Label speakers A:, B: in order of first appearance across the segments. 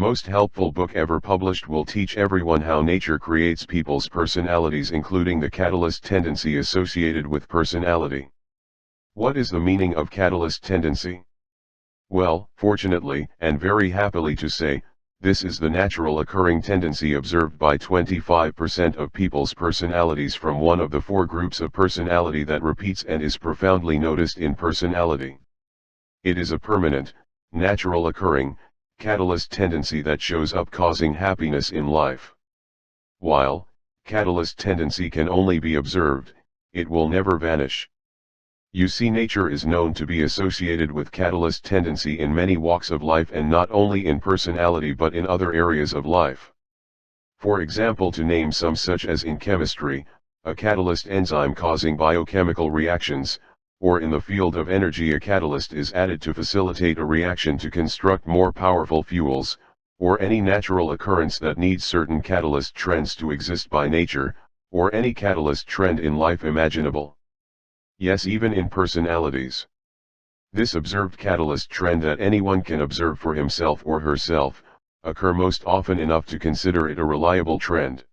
A: most helpful book ever published will teach everyone how nature creates people's personalities, including the catalyst tendency associated with personality. What is the meaning of catalyst tendency? Well, fortunately, and very happily to say, this is the natural occurring tendency observed by 25% of people's personalities from one of the four groups of personality that repeats and is profoundly noticed in personality. It is a permanent, natural occurring, catalyst tendency that shows up causing happiness in life. While catalyst tendency can only be observed, it will never vanish. You see, nature is known to be associated with catalyst tendency in many walks of life, and not only in personality but in other areas of life. For example, to name some, such as in chemistry, a catalyst enzyme causing biochemical reactions, or in the field of energy a catalyst is added to facilitate a reaction to construct more powerful fuels, or any natural occurrence that needs certain catalyst trends to exist by nature, or any catalyst trend in life imaginable. Yes, even in personalities. This observed catalyst trend that anyone can observe for himself or herself, occur most often enough to consider it a reliable trend.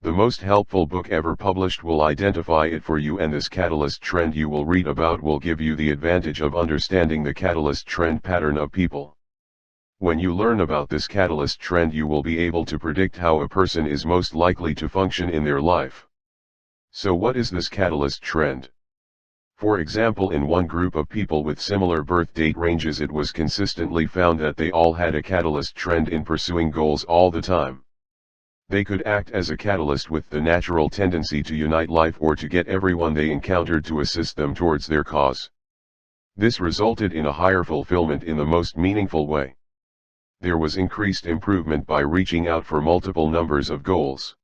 A: The most helpful book ever published will identify it for you, and this catalyst trend you will read about will give you the advantage of understanding the catalyst trend pattern of people. When you learn about this catalyst trend, you will be able to predict how a person is most likely to function in their life. So what is this catalyst trend? For example, in one group of people with similar birth date ranges, it was consistently found that they all had a catalyst trend in pursuing goals all the time. They could act as a catalyst with the natural tendency to unite life or to get everyone they encountered to assist them towards their cause. This resulted in a higher fulfillment in the most meaningful way. There was increased improvement by reaching out for multiple numbers of goals.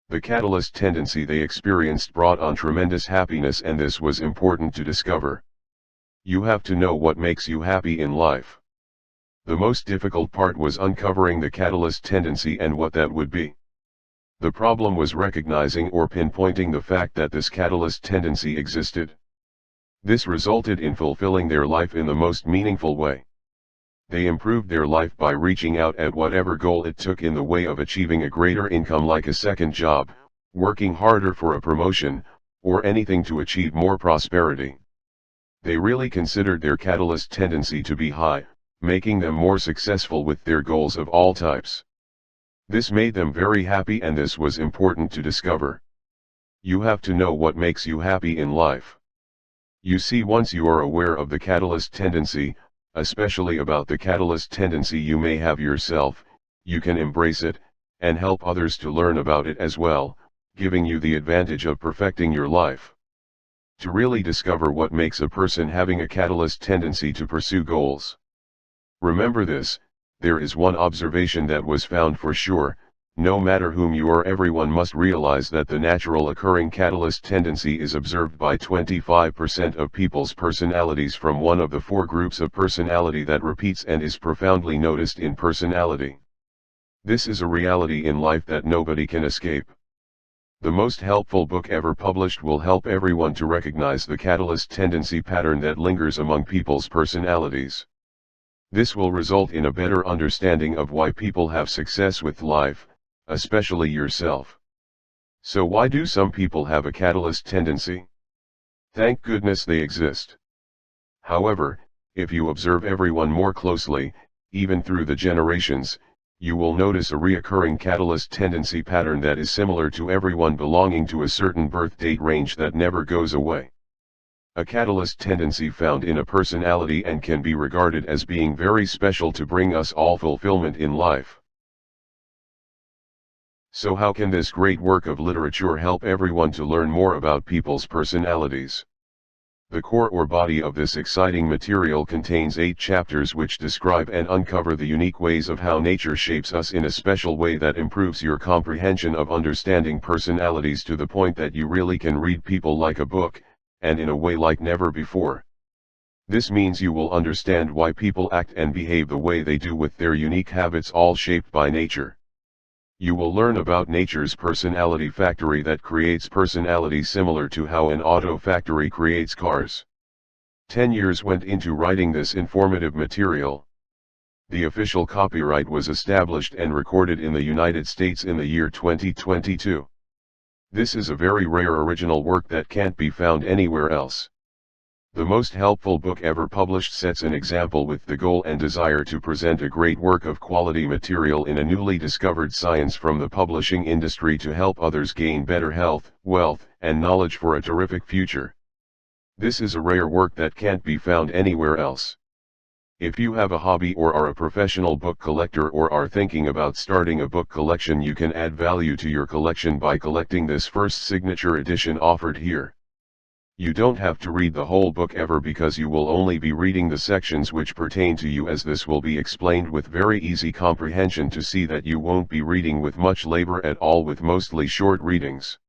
A: The catalyst tendency they experienced brought on tremendous happiness, and this was important to discover. You have to know what makes you happy in life. The most difficult part was uncovering the catalyst tendency and what that would be. The problem was recognizing or pinpointing the fact that this catalyst tendency existed. This resulted in fulfilling their life in the most meaningful way. They improved their life by reaching out at whatever goal it took in the way of achieving a greater income, like a second job, working harder for a promotion, or anything to achieve more prosperity. They really considered their catalyst tendency to be high, making them more successful with their goals of all types. This made them very happy, and this was important to discover. You have to know what makes you happy in life. You see, once you are aware of the catalyst tendency, especially about the catalyst tendency you may have yourself, you can embrace it, and help others to learn about it as well, giving you the advantage of perfecting your life. To really discover what makes a person having a catalyst tendency to pursue goals. Remember this, there is one observation that was found for sure: no matter whom you are, everyone must realize that the natural occurring catalyst tendency is observed by 25% of people's personalities from one of the four groups of personality that repeats and is profoundly noticed in personality. This is a reality in life that nobody can escape. The most helpful book ever published will help everyone to recognize the catalyst tendency pattern that lingers among people's personalities. This will result in a better understanding of why people have success with life, especially yourself. So why do some people have a catalyst tendency? Thank goodness they exist. However, if you observe everyone more closely, even through the generations, you will notice a reoccurring catalyst tendency pattern that is similar to everyone belonging to a certain birth date range that never goes away. A catalyst tendency found in a personality and can be regarded as being very special to bring us all fulfillment in life. So how can this great work of literature help everyone to learn more about people's personalities? The core or body of this exciting material contains 8 chapters which describe and uncover the unique ways of how nature shapes us in a special way that improves your comprehension of understanding personalities to the point that you really can read people like a book, and in a way like never before. This means you will understand why people act and behave the way they do with their unique habits, all shaped by nature. You will learn about nature's personality factory that creates personalities similar to how an auto factory creates cars. 10 years went into writing this informative material. The official copyright was established and recorded in the United States in the year 2022. This is a very rare original work that can't be found anywhere else. The most helpful book ever published sets an example with the goal and desire to present a great work of quality material in a newly discovered science from the publishing industry to help others gain better health, wealth, and knowledge for a terrific future. This is a rare work that can't be found anywhere else. If you have a hobby or are a professional book collector or are thinking about starting a book collection, you can add value to your collection by collecting this first signature edition offered here. You don't have to read the whole book ever because you will only be reading the sections which pertain to you, as this will be explained with very easy comprehension to see that you won't be reading with much labor at all with mostly short readings.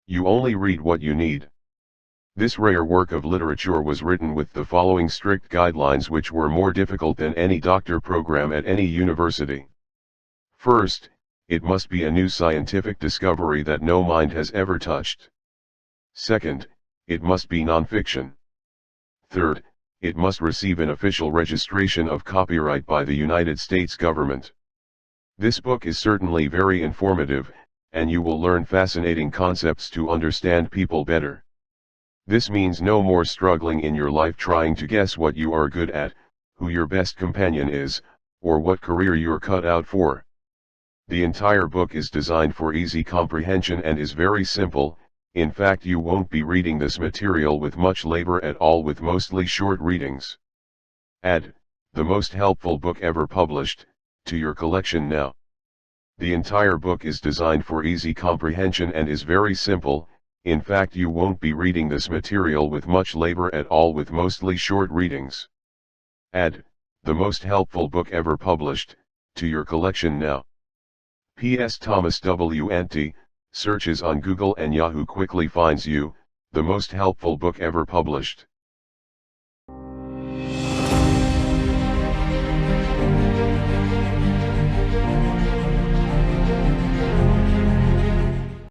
A: You only read what you need. This rare work of literature was written with the following strict guidelines which were more difficult than any doctor program at any university. First, it must be a new scientific discovery that no mind has ever touched. Second, it must be non-fiction. Third, it must receive an official registration of copyright by the United States government. This book is certainly very informative, and you will learn fascinating concepts to understand people better. This means no more struggling in your life trying to guess what you are good at, who your best companion is, or what career you're cut out for. The entire book is designed for easy comprehension and is very simple. In fact, you won't be reading this material with much labor at all with mostly short readings. Add the most helpful book ever published to your collection now. The entire book is designed for easy comprehension and is very simple. In fact, you won't be reading this material with much labor at all with mostly short readings. Add the most helpful book ever published to your collection now. P.S. Thomas W. Anti searches on Google and Yahoo quickly finds you, the most helpful book ever published.